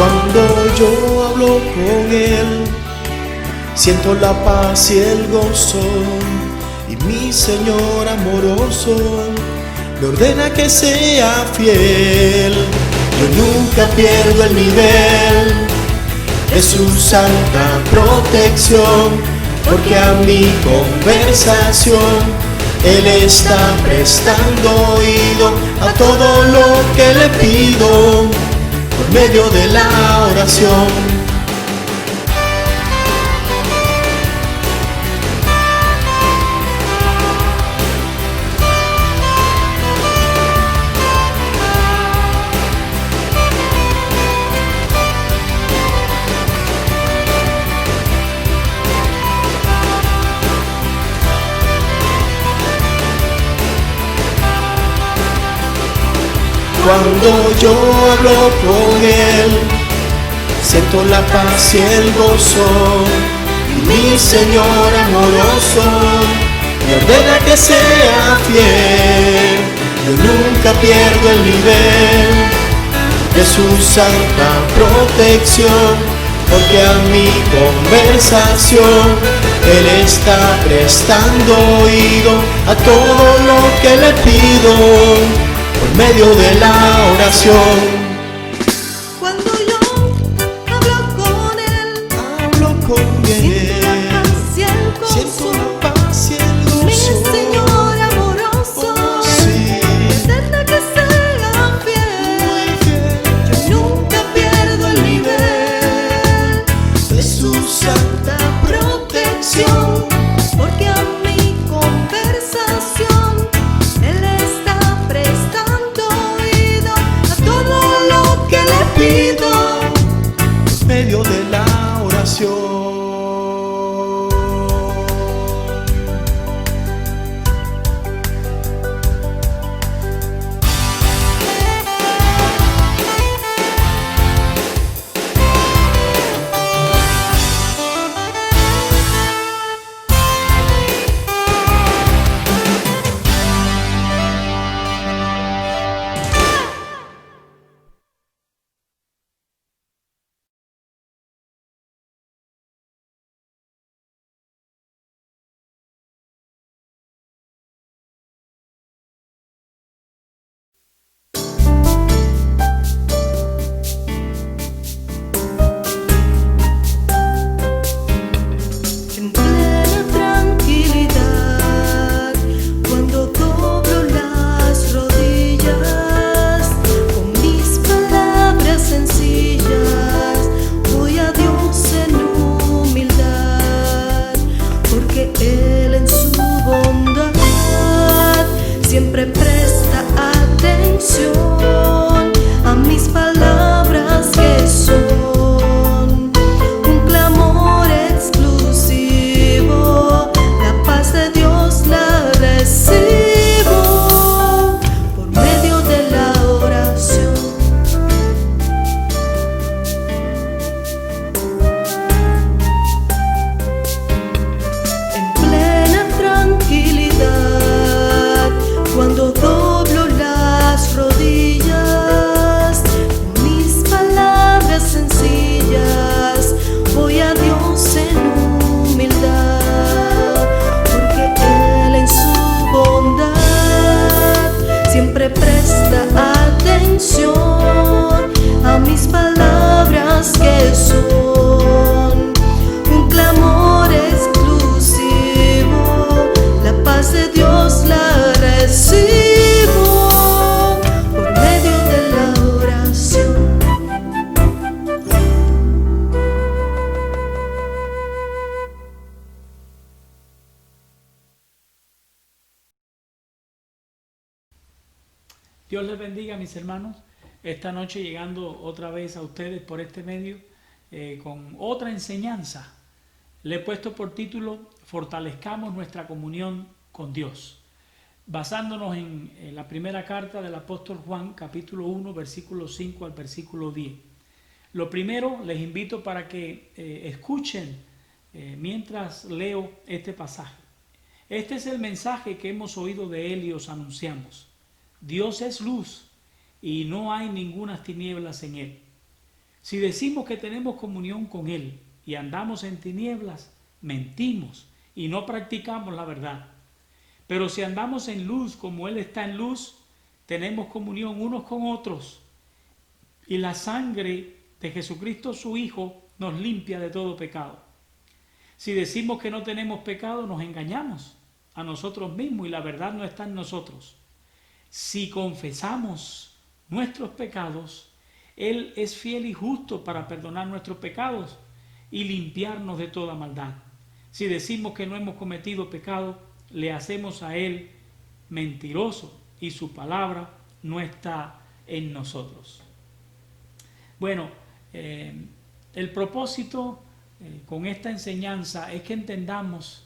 Cuando yo hablo con Él, siento la paz y el gozo, y mi Señor amoroso me ordena que sea fiel. Yo nunca pierdo el nivel de su santa protección, porque a mi conversación Él está prestando oído a todo lo que le pido por medio de la oración. Cuando yo hablo con Él, siento la paz y el gozo, y mi Señor amoroso me ordena que sea fiel. Yo nunca pierdo el nivel de su santa protección, porque a mi conversación Él está prestando oído a todo lo que le pido por medio de la oración. Cuando yo hablo con Él, siento la paz y el gozo, mi Señor amoroso, oh, sí, me ordena que sea fiel. Yo nunca pierdo el nivel de su santa protección, porque a mi conversación Él está prestando oído a todo lo que le pido por medio de la oración. en plena tranquilidad. Cuando doblo las rodillas, con mis palabras sencillas voy a Dios en humildad, porque Él en su bondad siempre presta atención a mis palabras, que son un clamor exclusivo. La paz de Dios la recibo por medio de la oración. En plena tranquilidad, cuando doblo las rodillas, con mis palabras sencillas voy a Dios en humildad, porque Él en su bondad siempre presta atención a mis palabras, que son un clamor exclusivo. La paz de Dios la recibo por medio de la oración. Dios les bendiga, mis hermanos. Esta noche llegando otra vez a ustedes por este medio con otra enseñanza. Le he puesto por título Fortalezcamos nuestra comunión con Dios, basándonos en la primera carta del apóstol Juan, capítulo 1, versículo 5 al versículo 10. Lo primero, les invito para que escuchen mientras leo este pasaje. Este es el mensaje que hemos oído de Él y os anunciamos. Dios es luz y no hay ninguna tinieblas en Él. Si decimos que tenemos comunión con Él y andamos en tinieblas, mentimos y no practicamos la verdad. Pero si andamos en luz como Él está en luz, tenemos comunión unos con otros. Y la sangre de Jesucristo su Hijo nos limpia de todo pecado. Si decimos que no tenemos pecado, nos engañamos a nosotros mismos y la verdad no está en nosotros. Si confesamos nuestros pecados, Él es fiel y justo para perdonar nuestros pecados y limpiarnos de toda maldad. Si decimos que no hemos cometido pecado, le hacemos a Él mentiroso y su palabra no está en nosotros. Bueno, el propósito con esta enseñanza es que entendamos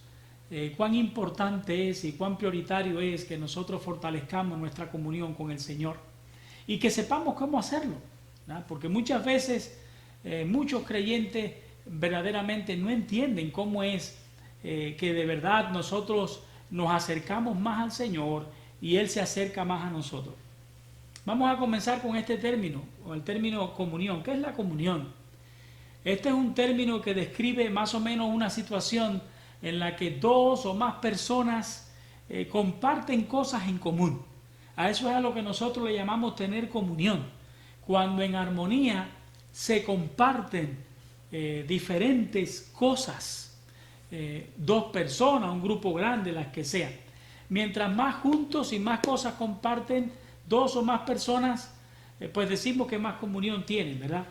cuán importante es y cuán prioritario es que nosotros fortalezcamos nuestra comunión con el Señor y que sepamos cómo hacerlo, ¿no? Porque muchas veces muchos creyentes verdaderamente no entienden cómo es que de verdad nosotros nos acercamos más al Señor y Él se acerca más a nosotros. Vamos a comenzar con este término, o el término comunión. ¿Qué es la comunión? Este es un término que describe más o menos una situación en la que dos o más personas comparten cosas en común. A eso es a lo que nosotros le llamamos tener comunión. Cuando en armonía se comparten diferentes cosas, dos personas, un grupo grande, las que sean. Mientras más juntos y más cosas comparten dos o más personas, pues decimos que más comunión tienen, ¿verdad?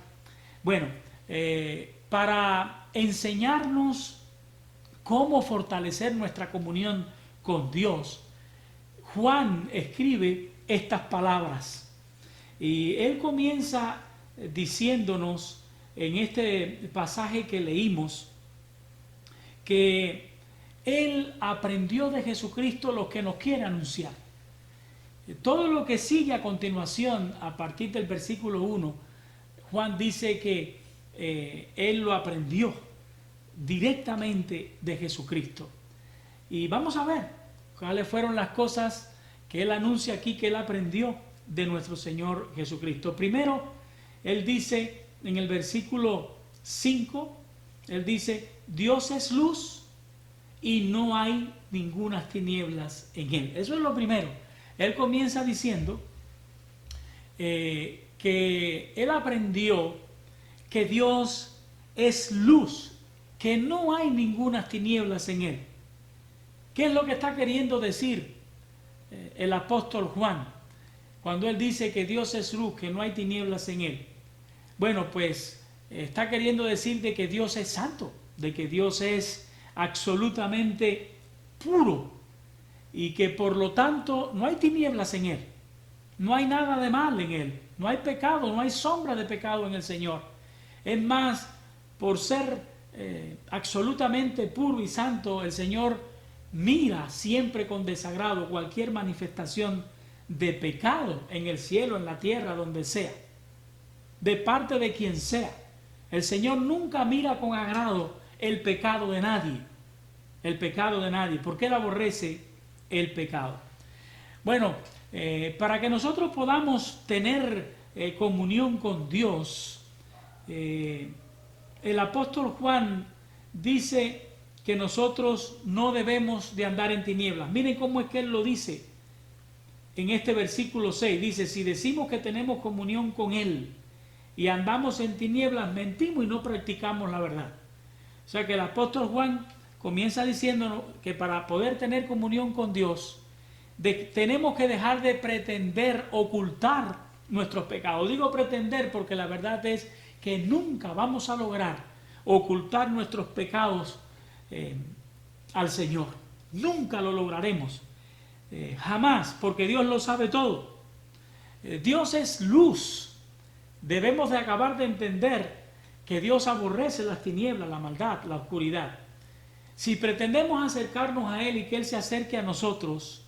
Bueno, para enseñarnos cómo fortalecer nuestra comunión con Dios, Juan escribe estas palabras y él comienza diciéndonos en este pasaje que leímos que él aprendió de Jesucristo lo que nos quiere anunciar. Todo lo que sigue a continuación, a partir del versículo 1, Juan dice que él lo aprendió directamente de Jesucristo. Y vamos a ver cuáles fueron las cosas que él anuncia aquí que él aprendió de nuestro Señor Jesucristo. Primero, él dice en el versículo 5, él dice, Dios es luz y no hay ninguna tinieblas en Él. Eso es lo primero. Él comienza diciendo que él aprendió que Dios es luz, que no hay ninguna tinieblas en Él. ¿Qué es lo que está queriendo decir el apóstol Juan cuando él dice que Dios es luz, que no hay tinieblas en Él? Bueno, pues está queriendo decir de que Dios es santo, de que Dios es absolutamente puro y que por lo tanto no hay tinieblas en Él, no hay nada de mal en Él, no hay pecado, no hay sombra de pecado en el Señor. Es más, por ser absolutamente puro y santo, el Señor mira siempre con desagrado cualquier manifestación de pecado en el cielo, en la tierra, donde sea, de parte de quien sea. El Señor nunca mira con agrado el pecado de nadie, porque Él aborrece el pecado. Bueno, para que nosotros podamos tener comunión con Dios, el apóstol Juan dice que nosotros no debemos de andar en tinieblas. Miren cómo es que él lo dice en este versículo 6. Dice, si decimos que tenemos comunión con Él y andamos en tinieblas, mentimos y no practicamos la verdad. O sea que el apóstol Juan comienza diciéndonos que para poder tener comunión con Dios, tenemos que dejar de pretender ocultar nuestros pecados. Digo pretender porque la verdad es que nunca vamos a lograr ocultar nuestros pecados al Señor. Nunca lo lograremos. Jamás, porque Dios lo sabe todo. Dios es luz. Debemos de acabar de entender que Dios aborrece las tinieblas, la maldad, la oscuridad. Si pretendemos acercarnos a Él y que Él se acerque a nosotros,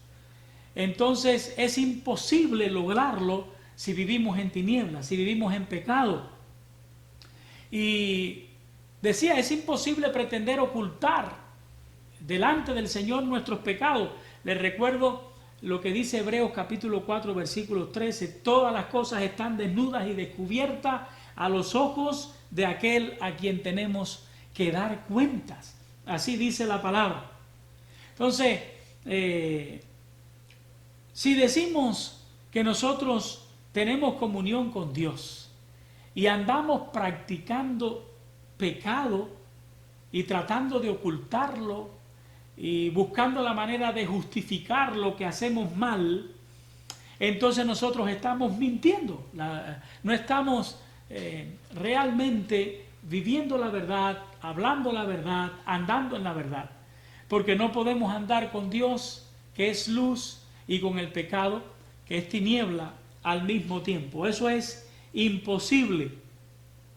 entonces es imposible lograrlo si vivimos en tinieblas, si vivimos en pecado. Y decía, es imposible pretender ocultar delante del Señor nuestros pecados. Les recuerdo lo que dice Hebreos capítulo 4 versículo 13, todas las cosas están desnudas y descubiertas a los ojos de aquel a quien tenemos que dar cuentas. Así dice la palabra. Entonces, si decimos que nosotros tenemos comunión con Dios y andamos practicando pecado y tratando de ocultarlo y buscando la manera de justificar lo que hacemos mal, entonces nosotros estamos mintiendo, no estamos realmente viviendo la verdad, hablando la verdad, andando en la verdad, porque no podemos andar con Dios, que es luz, y con el pecado, que es tiniebla, al mismo tiempo. Eso es imposible,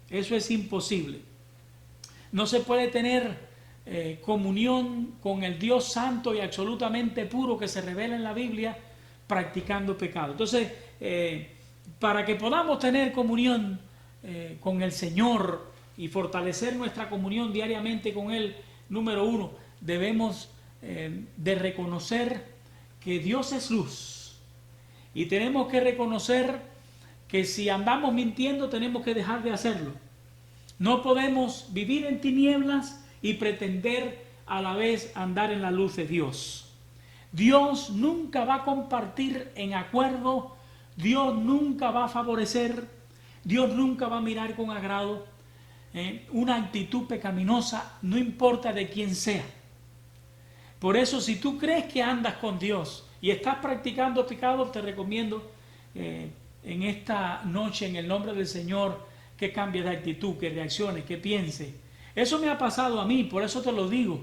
eso es imposible. No se puede tener comunión con el Dios santo y absolutamente puro que se revela en la Biblia practicando pecado. Entonces, para que podamos tener comunión con el Señor y fortalecer nuestra comunión diariamente con Él, número uno, debemos de reconocer que Dios es luz, y tenemos que reconocer que si andamos mintiendo tenemos que dejar de hacerlo. No podemos vivir en tinieblas y pretender a la vez andar en la luz de Dios. Dios nunca va a compartir en acuerdo, Dios nunca va a favorecer, Dios nunca va a mirar con agrado una actitud pecaminosa, no importa de quién sea. Por eso, si tú crees que andas con Dios y estás practicando pecado, te recomiendo en esta noche, en el nombre del Señor, que cambies de actitud, que reacciones, que pienses. Eso me ha pasado a mí, por eso te lo digo.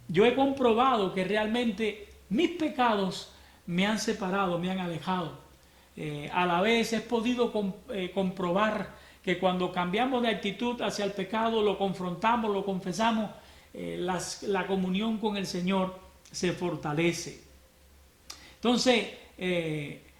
Yo he comprobado que realmente mis pecados me han separado, me han alejado. A la vez he podido comprobar que cuando cambiamos de actitud hacia el pecado, lo confrontamos, lo confesamos, la comunión con el Señor se fortalece. Entonces,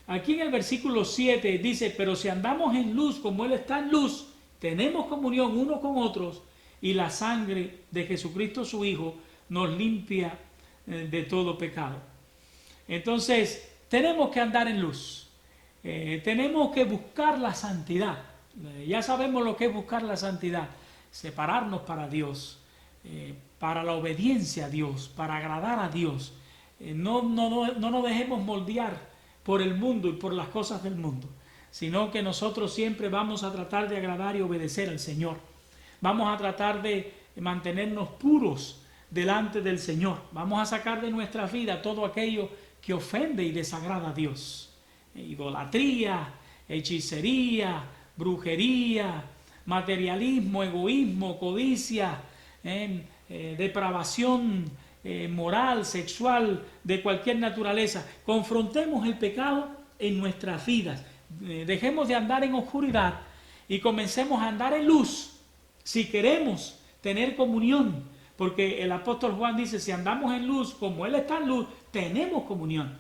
aquí en el versículo 7 dice: pero si andamos en luz como Él está en luz, tenemos comunión unos con otros, y la sangre de Jesucristo su Hijo nos limpia de todo pecado. Entonces, tenemos que andar en luz. Tenemos que buscar la santidad. Ya sabemos lo que es buscar la santidad: separarnos para Dios, para la obediencia a Dios, para agradar a Dios. No nos dejemos moldear por el mundo y por las cosas del mundo, sino que nosotros siempre vamos a tratar de agradar y obedecer al Señor. Vamos a tratar de mantenernos puros delante del Señor. Vamos a sacar de nuestra vida todo aquello que ofende y desagrada a Dios: idolatría, hechicería, brujería, materialismo, egoísmo, codicia, depravación moral, sexual, de cualquier naturaleza. Confrontemos el pecado en nuestras vidas. Dejemos de andar en oscuridad y comencemos a andar en luz si queremos tener comunión, porque el apóstol Juan dice: si andamos en luz como Él está en luz, tenemos comunión.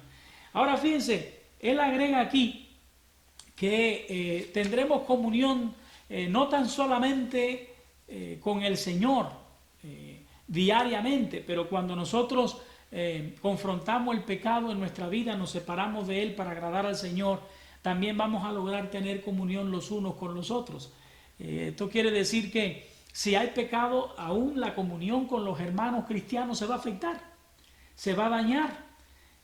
Ahora fíjense, él agrega aquí que tendremos comunión no tan solamente con el Señor diariamente, pero cuando nosotros confrontamos el pecado en nuestra vida, nos separamos de Él para agradar al Señor, también vamos a lograr tener comunión los unos con los otros. Esto quiere decir que si hay pecado, aún la comunión con los hermanos cristianos se va a afectar, se va a dañar.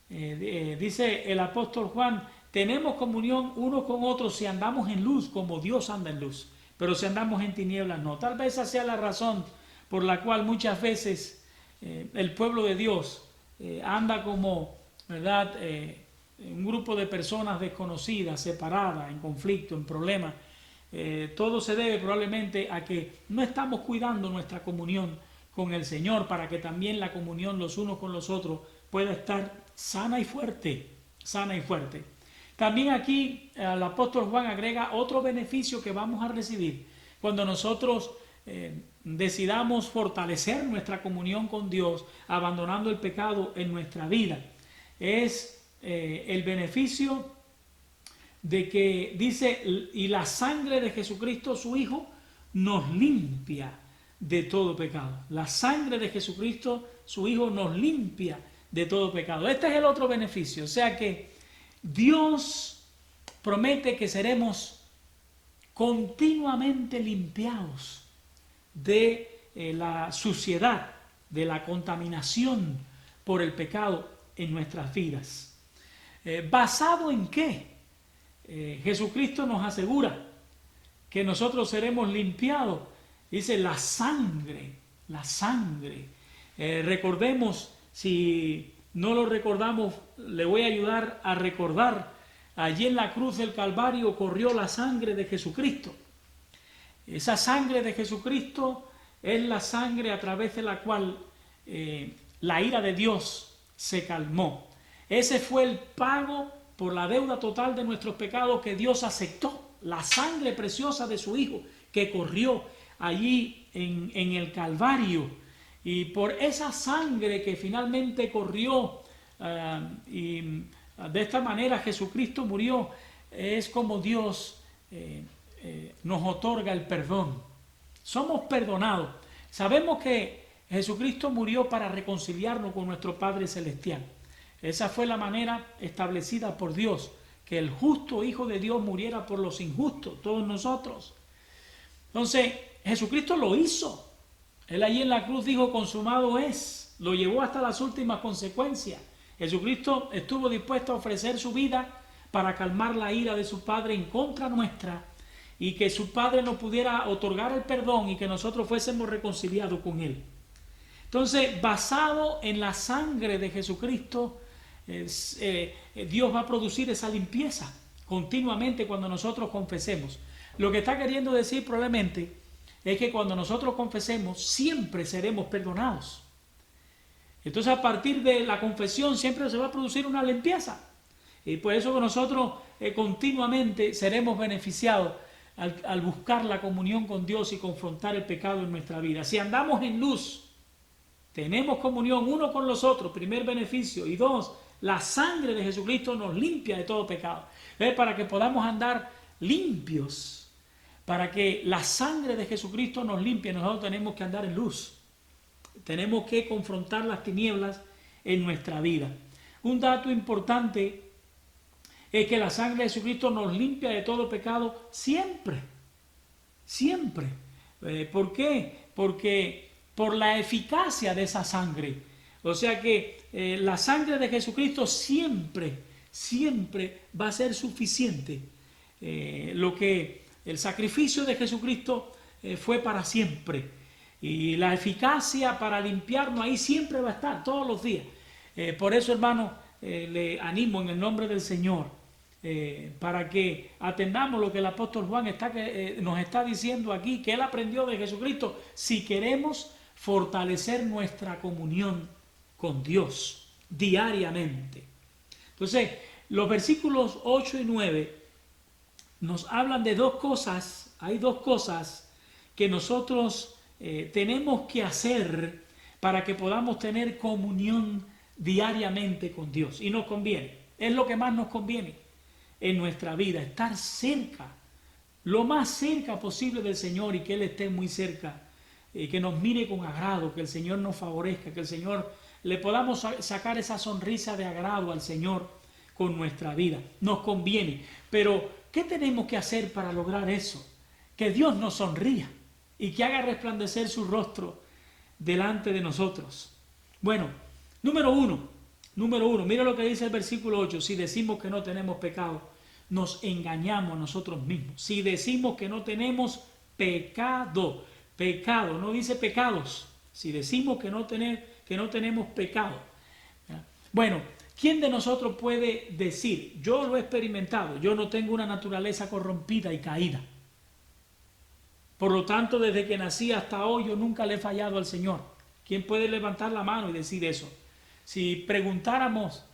Dice el apóstol Juan: tenemos comunión unos con otros si andamos en luz como Dios anda en luz, pero si andamos en tinieblas no. Tal vez esa sea la razón por la cual muchas veces el pueblo de Dios anda como, ¿verdad?, un grupo de personas desconocidas, separadas, en conflicto, en problemas. Todo se debe probablemente a que no estamos cuidando nuestra comunión con el Señor, para que también la comunión los unos con los otros pueda estar sana y fuerte, sana y fuerte. También aquí el apóstol Juan agrega otro beneficio que vamos a recibir cuando nosotros decidamos fortalecer nuestra comunión con Dios, abandonando el pecado en nuestra vida. Es el beneficio de que dice: y la sangre de Jesucristo su Hijo nos limpia de todo pecado. La sangre de Jesucristo su Hijo nos limpia de todo pecado. Este es el otro beneficio. O sea que Dios promete que seremos continuamente limpiados de la suciedad, de la contaminación por el pecado en nuestras vidas. ¿Basado en qué? Jesucristo nos asegura que nosotros seremos limpiados. Dice la sangre, la sangre. Recordemos, si no lo recordamos, le voy a ayudar a recordar. Allí en la cruz del Calvario corrió la sangre de Jesucristo. Esa sangre de Jesucristo es la sangre a través de la cual la ira de Dios se calmó. Ese fue el pago por la deuda total de nuestros pecados que Dios aceptó. La sangre preciosa de su Hijo que corrió allí en el Calvario. Y por esa sangre que finalmente corrió y de esta manera Jesucristo murió, es como Dios nos otorga el perdón. Somos perdonados. Sabemos que Jesucristo murió para reconciliarnos con nuestro Padre Celestial. Esa fue la manera establecida por Dios, que el justo Hijo de Dios muriera por los injustos, todos nosotros. Entonces, Jesucristo lo hizo. Él allí en la cruz dijo, consumado es. Lo llevó hasta las últimas consecuencias. Jesucristo estuvo dispuesto a ofrecer su vida para calmar la ira de su Padre en contra nuestra y que su Padre nos pudiera otorgar el perdón y que nosotros fuésemos reconciliados con Él. Entonces, basado en la sangre de Jesucristo, Dios va a producir esa limpieza continuamente cuando nosotros confesemos. Lo que está queriendo decir probablemente es que cuando nosotros confesemos siempre seremos perdonados. Entonces a partir de la confesión siempre se va a producir una limpieza. Y por eso que nosotros continuamente seremos beneficiados al buscar la comunión con Dios y confrontar el pecado en nuestra vida. Si andamos en luz, tenemos comunión uno con los otros, primer beneficio. Y dos, la sangre de Jesucristo nos limpia de todo pecado. Para que podamos andar limpios, para que la sangre de Jesucristo nos limpie, nosotros tenemos que andar en luz. Tenemos que confrontar las tinieblas en nuestra vida. Un dato importante es que la sangre de Jesucristo nos limpia de todo pecado siempre. Siempre. ¿Por qué? Porque por la eficacia de esa sangre. O sea que la sangre de Jesucristo siempre va a ser suficiente. El sacrificio de Jesucristo fue para siempre. Y la eficacia para limpiarnos ahí siempre va a estar, todos los días. Por eso, hermano, le animo en el nombre del Señor, para que atendamos lo que el apóstol Juan nos está diciendo aquí, que él aprendió de Jesucristo, si queremos fortalecer nuestra comunión con Dios diariamente. Entonces, los versículos 8 y 9 nos hablan de dos cosas. Hay dos cosas que nosotros tenemos que hacer para que podamos tener comunión diariamente con Dios. Y nos conviene, es lo que más nos conviene en nuestra vida, estar cerca, lo más cerca posible del Señor y que Él esté muy cerca, que nos mire con agrado, que el Señor nos favorezca, que el Señor le podamos sacar esa sonrisa de agrado al Señor con nuestra vida. Nos conviene, pero ¿qué tenemos que hacer para lograr eso? Que Dios nos sonría y que haga resplandecer su rostro delante de nosotros. Bueno, número uno, mira lo que dice el versículo 8, si decimos que no tenemos pecado, nos engañamos a nosotros mismos. Si decimos que no tenemos pecado, no dice pecados, si decimos que no tenemos pecado. Bueno, ¿quién de nosotros puede decir, yo lo he experimentado, yo no tengo una naturaleza corrompida y caída? Por lo tanto, desde que nací hasta hoy, yo nunca le he fallado al Señor. ¿Quién puede levantar la mano y decir eso? Si preguntáramos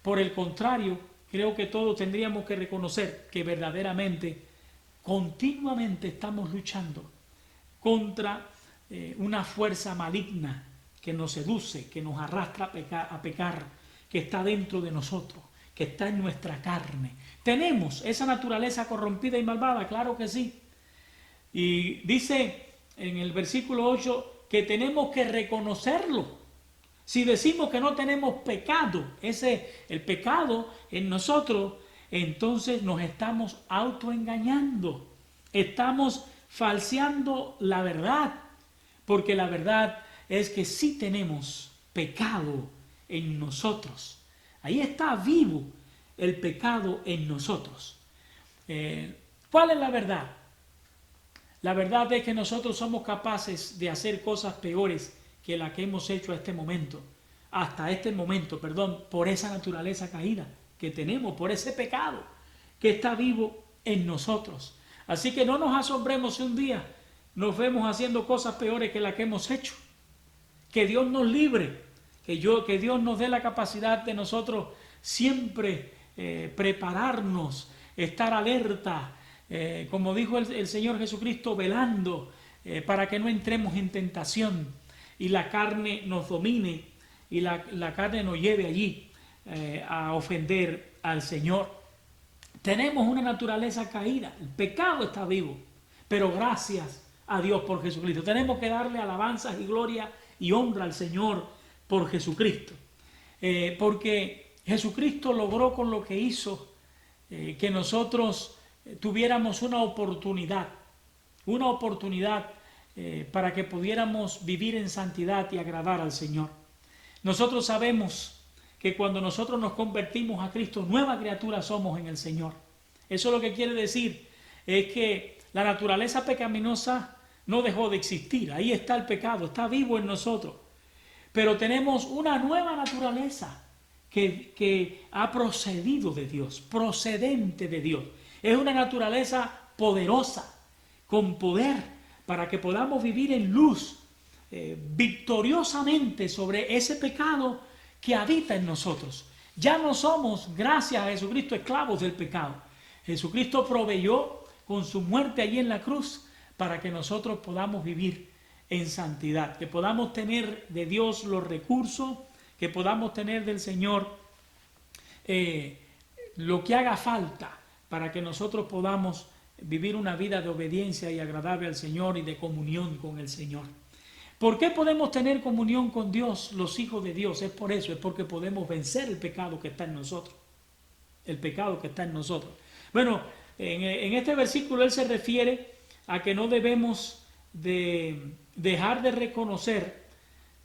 por el contrario, creo que todos tendríamos que reconocer que verdaderamente, continuamente estamos luchando contra una fuerza maligna que nos seduce, que nos arrastra a pecar, que está dentro de nosotros, que está en nuestra carne. ¿Tenemos esa naturaleza corrompida y malvada? Claro que sí. Y dice en el versículo 8 que tenemos que reconocerlo. Si decimos que no tenemos pecado, el pecado en nosotros, entonces nos estamos autoengañando. Estamos falseando la verdad, porque la verdad es que sí tenemos pecado en nosotros. Ahí está vivo el pecado en nosotros. ¿Cuál es la verdad? La verdad es que nosotros somos capaces de hacer cosas peores que las que hemos hecho hasta este momento, por esa naturaleza caída que tenemos, por ese pecado que está vivo en nosotros. Así que no nos asombremos si un día nos vemos haciendo cosas peores que las que hemos hecho. Que Dios nos libre, que Dios nos dé la capacidad de nosotros siempre prepararnos, estar alerta, como dijo el Señor Jesucristo, velando para que no entremos en tentación y la carne nos domine y la carne nos lleve allí a ofender al Señor. Tenemos una naturaleza caída, el pecado está vivo, pero gracias a Dios por Jesucristo. Tenemos que darle alabanzas y gloria y honra al Señor por Jesucristo. Porque Jesucristo logró con lo que hizo que nosotros tuviéramos una oportunidad para que pudiéramos vivir en santidad y agradar al Señor. Nosotros sabemos que cuando nosotros nos convertimos a Cristo, nueva criatura somos en el Señor. Eso lo que quiere decir es que la naturaleza pecaminosa no dejó de existir. Ahí está el pecado, está vivo en nosotros. Pero tenemos una nueva naturaleza que ha procedido de Dios, procedente de Dios. Es una naturaleza poderosa, con poder, para que podamos vivir en luz, victoriosamente sobre ese pecado que habita en nosotros. Ya no somos, gracias a Jesucristo, esclavos del pecado. Jesucristo proveyó con su muerte allí en la cruz para que nosotros podamos vivir en santidad, que podamos tener de Dios los recursos, que podamos tener del Señor lo que haga falta para que nosotros podamos vivir una vida de obediencia y agradable al Señor y de comunión con el Señor. ¿Por qué podemos tener comunión con Dios, los hijos de Dios? Es por eso, es porque podemos vencer el pecado que está en nosotros. El pecado que está en nosotros. Bueno, en este versículo él se refiere a que no debemos de dejar de reconocer,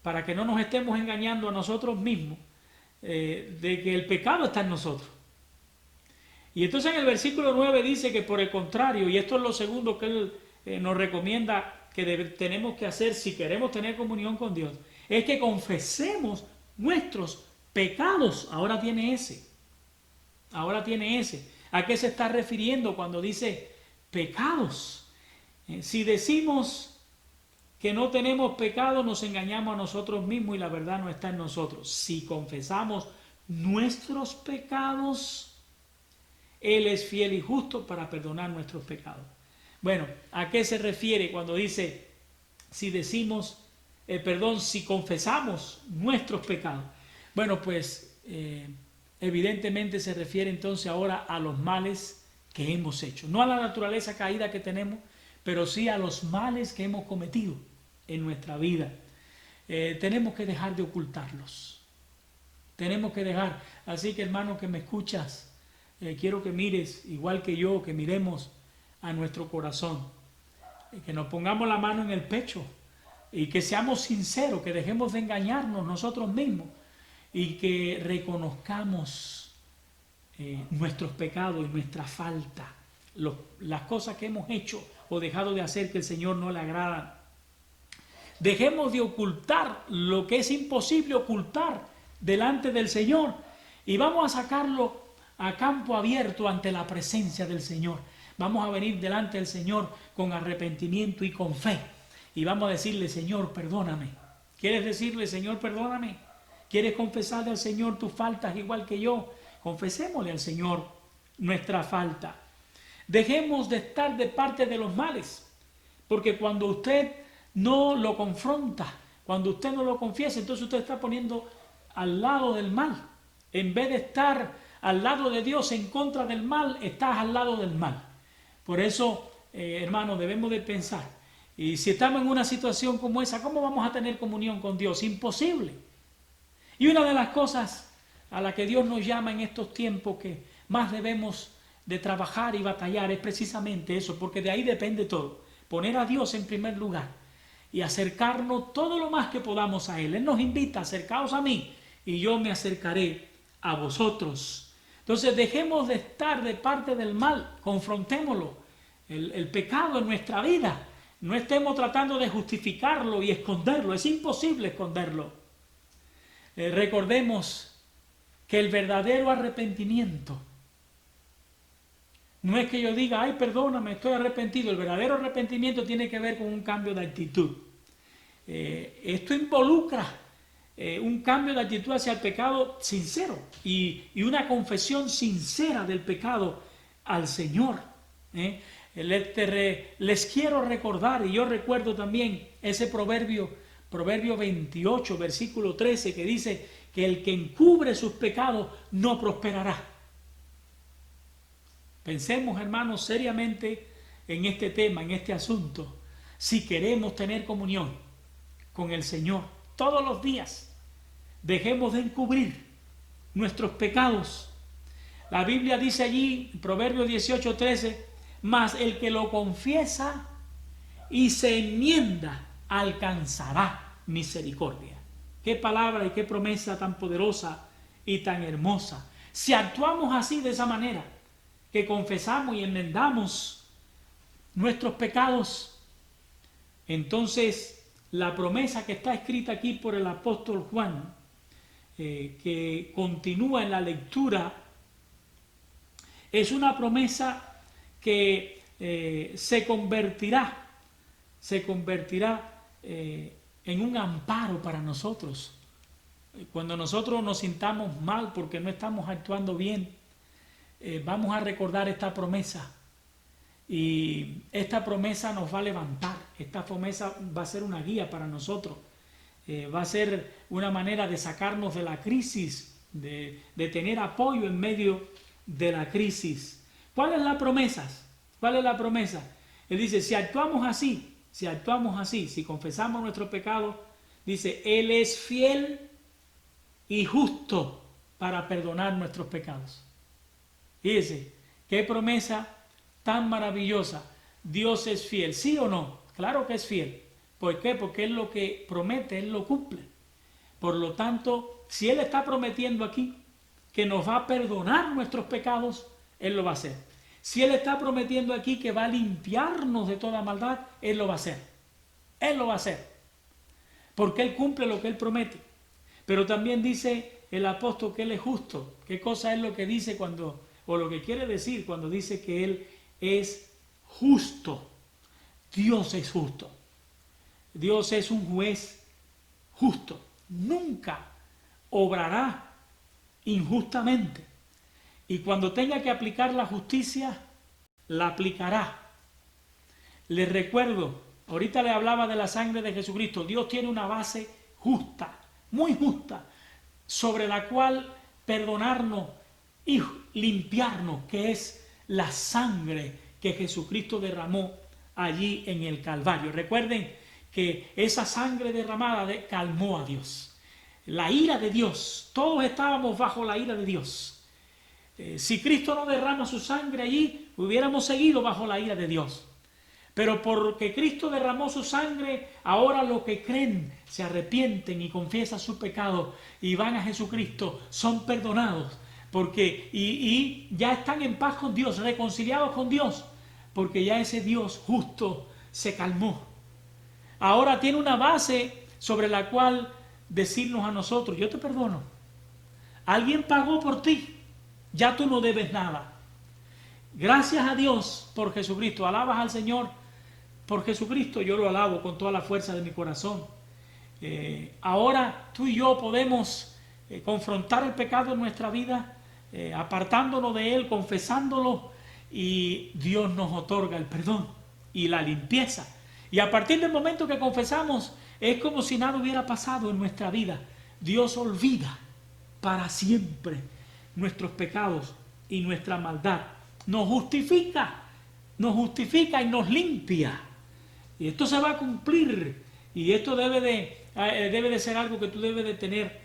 para que no nos estemos engañando a nosotros mismos, de que el pecado está en nosotros. Y entonces en el versículo 9 dice que por el contrario, y esto es lo segundo que él nos recomienda que tenemos que hacer si queremos tener comunión con Dios, es que confesemos nuestros pecados. Ahora tiene ese. ¿A qué se está refiriendo cuando dice pecados? Si decimos que no tenemos pecado, nos engañamos a nosotros mismos y la verdad no está en nosotros. Si confesamos nuestros pecados, Él es fiel y justo para perdonar nuestros pecados. Bueno, ¿a qué se refiere cuando dice si confesamos nuestros pecados? Bueno, pues evidentemente se refiere entonces ahora a los males que hemos hecho. No a la naturaleza caída que tenemos, pero sí a los males que hemos cometido en nuestra vida. Tenemos que dejar de ocultarlos. Así que hermano que me escuchas, quiero que mires, igual que yo, que miremos a nuestro corazón, que nos pongamos la mano en el pecho y que seamos sinceros, que dejemos de engañarnos nosotros mismos y que reconozcamos nuestros pecados y nuestra falta, las cosas que hemos hecho o dejado de hacer que el Señor no le agrada. Dejemos de ocultar lo que es imposible ocultar delante del Señor y vamos a sacarlo a campo abierto ante la presencia del Señor. Vamos a venir delante del Señor con arrepentimiento y con fe y vamos a decirle: Señor, perdóname. ¿Quieres decirle: Señor, perdóname? ¿Quieres confesarle al Señor tus faltas igual que yo? Confesémosle al Señor nuestra falta. Dejemos de estar de parte de los males, porque cuando usted no lo confronta, cuando usted no lo confiesa, entonces usted está poniendo al lado del mal. En vez de estar al lado de Dios en contra del mal, estás al lado del mal. Por eso, hermanos, debemos de pensar, y si estamos en una situación como esa, ¿cómo vamos a tener comunión con Dios? Imposible. Y una de las cosas a la que Dios nos llama en estos tiempos que más debemos de trabajar y batallar es precisamente eso, porque de ahí depende todo. Poner a Dios en primer lugar y acercarnos todo lo más que podamos a Él. Él nos invita: acercaos a mí y yo me acercaré a vosotros. Entonces dejemos de estar de parte del mal, confrontémoslo, el pecado en nuestra vida. No estemos tratando de justificarlo y esconderlo, es imposible esconderlo. Recordemos que el verdadero arrepentimiento no es que yo diga: ay, perdóname, estoy arrepentido. El verdadero arrepentimiento tiene que ver con un cambio de actitud. Esto involucra un cambio de actitud hacia el pecado sincero y una confesión sincera del pecado al Señor. Les quiero recordar, y yo recuerdo también ese proverbio 28, versículo 13, que dice que el que encubre sus pecados no prosperará. Pensemos, hermanos, seriamente en este tema, en este asunto, si queremos tener comunión con el Señor todos los días. Dejemos de encubrir nuestros pecados. La Biblia dice allí, en Proverbios 18:13, mas el que lo confiesa y se enmienda alcanzará misericordia. Qué palabra y qué promesa tan poderosa y tan hermosa. Si actuamos así, de esa manera, que confesamos y enmendamos nuestros pecados, entonces la promesa que está escrita aquí por el apóstol Juan, que continúa en la lectura, es una promesa que se convertirá en un amparo para nosotros. Cuando nosotros nos sintamos mal porque no estamos actuando bien, vamos a recordar esta promesa, y esta promesa nos va a levantar. Esta promesa va a ser una guía para nosotros, va a ser una manera de sacarnos de la crisis, de tener apoyo en medio de la crisis. ¿Cuál es la promesa? ¿Cuál es la promesa? Él dice: si actuamos así, si confesamos nuestro pecado, dice, Él es fiel y justo para perdonar nuestros pecados. Fíjese, qué promesa tan maravillosa. Dios es fiel, ¿sí o no? Claro que es fiel. ¿Por qué? Porque Él lo que promete, Él lo cumple. Por lo tanto, si Él está prometiendo aquí que nos va a perdonar nuestros pecados, Él lo va a hacer. Si Él está prometiendo aquí que va a limpiarnos de toda maldad, Él lo va a hacer. Él lo va a hacer. Porque Él cumple lo que Él promete. Pero también dice el apóstol que Él es justo. ¿Qué cosa es lo que dice o lo que quiere decir cuando dice que Él es justo? Dios es justo. Dios es un juez justo. Nunca obrará injustamente. Y cuando tenga que aplicar la justicia, la aplicará. Les recuerdo, ahorita le hablaba de la sangre de Jesucristo. Dios tiene una base justa, muy justa, sobre la cual perdonarnos y limpiarnos, que es la sangre que Jesucristo derramó allí en el Calvario. Recuerden que esa sangre derramada calmó a Dios. La ira de Dios, todos estábamos bajo la ira de Dios. Si Cristo no derrama su sangre allí, hubiéramos seguido bajo la ira de Dios. Pero porque Cristo derramó su sangre, ahora los que creen, se arrepienten y confiesan su pecado y van a Jesucristo, son perdonados. Y ya están en paz con Dios, reconciliados con Dios, porque ya ese Dios justo se calmó. Ahora tiene una base sobre la cual decirnos a nosotros: yo te perdono. Alguien pagó por ti. Ya tú no debes nada. Gracias a Dios por Jesucristo. ¿Alabas al Señor por Jesucristo? Yo lo alabo con toda la fuerza de mi corazón. Ahora tú y yo podemos confrontar el pecado en nuestra vida, apartándonos de él, confesándolo, y Dios nos otorga el perdón y la limpieza. Y a partir del momento que confesamos, es como si nada hubiera pasado en nuestra vida. Dios olvida para siempre nuestros pecados y nuestra maldad. Nos justifica y nos limpia. Y esto se va a cumplir. Y esto debe de ser algo que tú debes de tener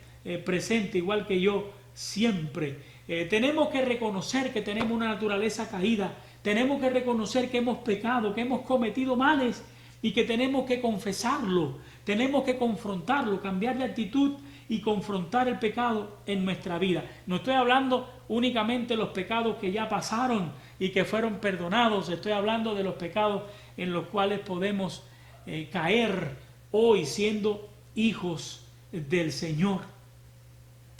presente, igual que yo, siempre. Tenemos que reconocer que tenemos una naturaleza caída. Tenemos que reconocer que hemos pecado, que hemos cometido males y que tenemos que confesarlo. Tenemos que confrontarlo, cambiar de actitud y confrontar el pecado en nuestra vida. No estoy hablando únicamente de los pecados que ya pasaron y que fueron perdonados. Estoy hablando de los pecados en los cuales podemos caer hoy siendo hijos del Señor.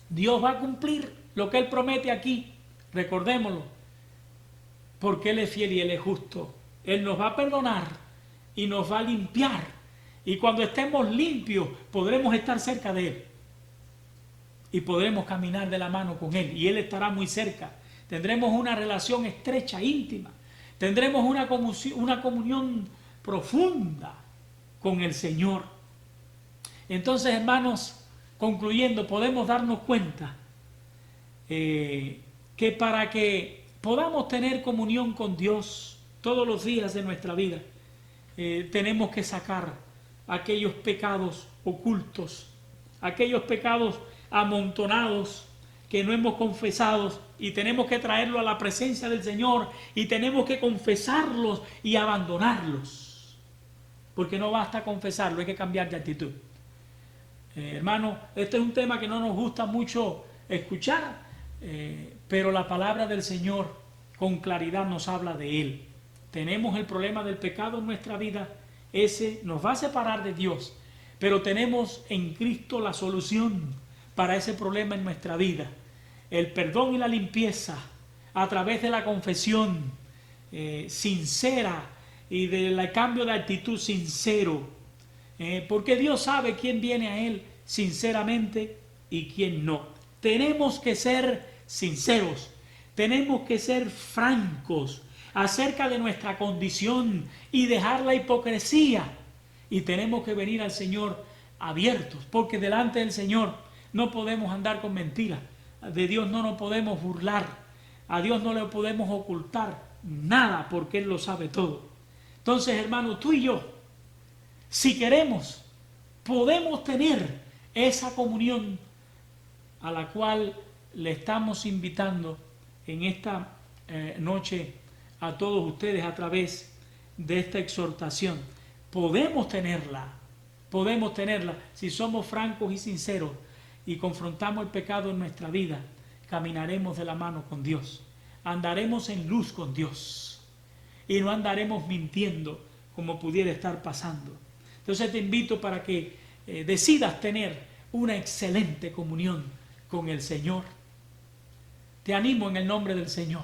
Dios va a cumplir lo que Él promete aquí, recordémoslo, porque Él es fiel y Él es justo. Él nos va a perdonar y nos va a limpiar, y cuando estemos limpios podremos estar cerca de Él y podremos caminar de la mano con Él, y Él estará muy cerca. Tendremos una relación estrecha, íntima, tendremos una comunión profunda con el Señor. Entonces, hermanos, concluyendo, podemos darnos cuenta que para que podamos tener comunión con Dios todos los días de nuestra vida, tenemos que sacar aquellos pecados ocultos, aquellos pecados amontonados que no hemos confesado, y tenemos que traerlo a la presencia del Señor y tenemos que confesarlos y abandonarlos, porque no basta confesarlo, hay que cambiar de actitud. Hermano, este es un tema que no nos gusta mucho escuchar, pero la palabra del Señor con claridad nos habla de Él. Tenemos el problema del pecado en nuestra vida, ese nos va a separar de Dios, pero tenemos en Cristo la solución para ese problema en nuestra vida: el perdón y la limpieza a través de la confesión sincera y del cambio de actitud sincero, porque Dios sabe quién viene a Él sinceramente y quién no. Tenemos que ser sinceros, tenemos que ser francos acerca de nuestra condición y dejar la hipocresía, y tenemos que venir al Señor abiertos, porque delante del Señor no podemos andar con mentiras, de Dios no nos podemos burlar, a Dios no le podemos ocultar nada, porque Él lo sabe todo. Entonces, hermanos, tú y yo, si queremos, podemos tener esa comunión a la cual le estamos invitando en esta noche a todos ustedes a través de esta exhortación. Podemos tenerla si somos francos y sinceros y confrontamos el pecado en nuestra vida. Caminaremos de la mano con Dios, andaremos en luz con Dios y no andaremos mintiendo como pudiera estar pasando. Entonces te invito para que decidas tener una excelente comunión con el Señor. Te animo en el nombre del Señor.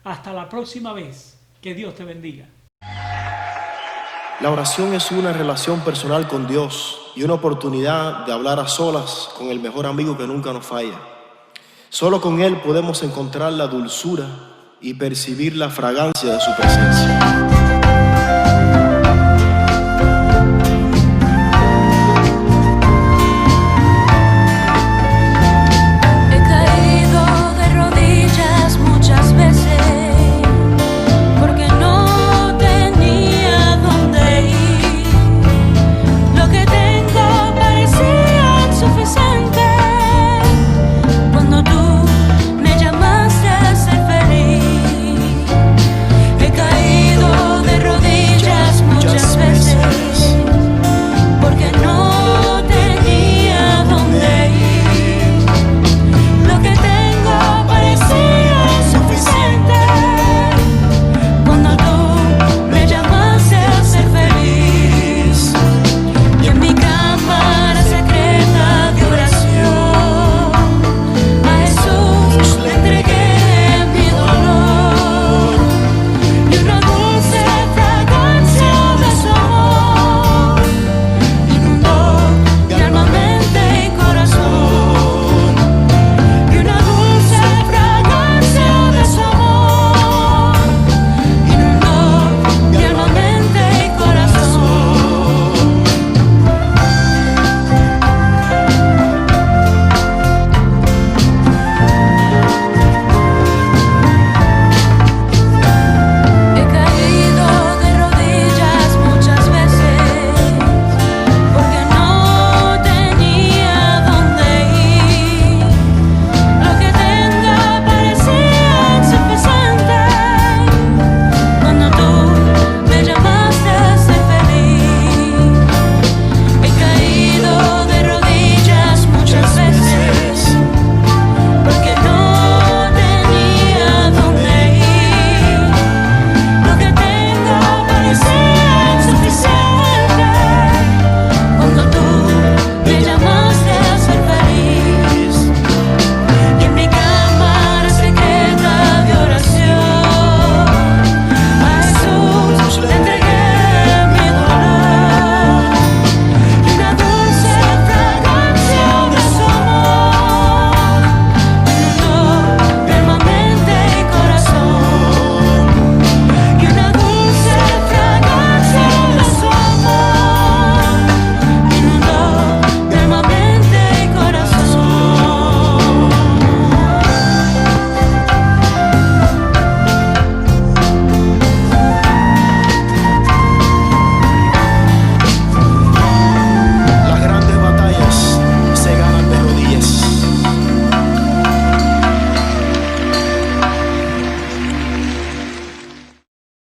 Hasta la próxima vez. Que Dios te bendiga. La oración es una relación personal con Dios y una oportunidad de hablar a solas con el mejor amigo que nunca nos falla. Solo con Él podemos encontrar la dulzura y percibir la fragancia de su presencia.